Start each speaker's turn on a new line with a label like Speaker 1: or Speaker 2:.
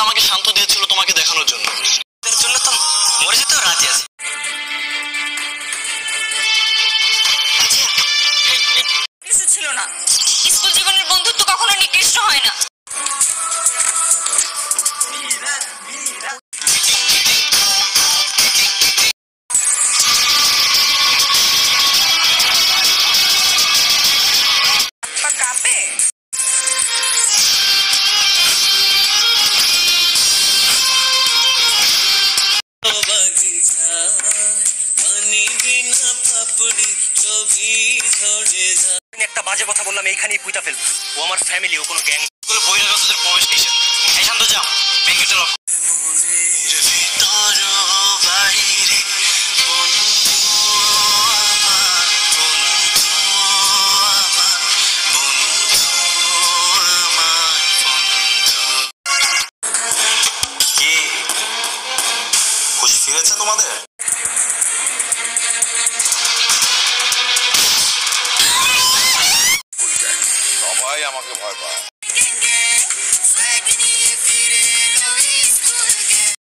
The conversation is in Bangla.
Speaker 1: আমাকে শান্ত দিয়েছিল তোমাকে দেখানোর জন্য।
Speaker 2: এর জন্য তো মরে যেতেও রাজি আছি।
Speaker 3: কিছু ছিল না। স্কুল জীবনের বন্ধুত্ব কখনো নিকৃষ্ট হয় না। কাঁপে
Speaker 2: একটা বাজে কথা বললাম, এইখানেই পুইতা ফেলবো। ও আমার ফ্যামিলি, ও কোনো গ্যাং।
Speaker 1: বহিরাগতদের প্রবেশ নিষেধ। এই শান্ত যাও, ব্যাংকেটে লক। কি খুশি ফিরেছে তোমাদের?
Speaker 4: সবাই আমাকে ভয় পায়।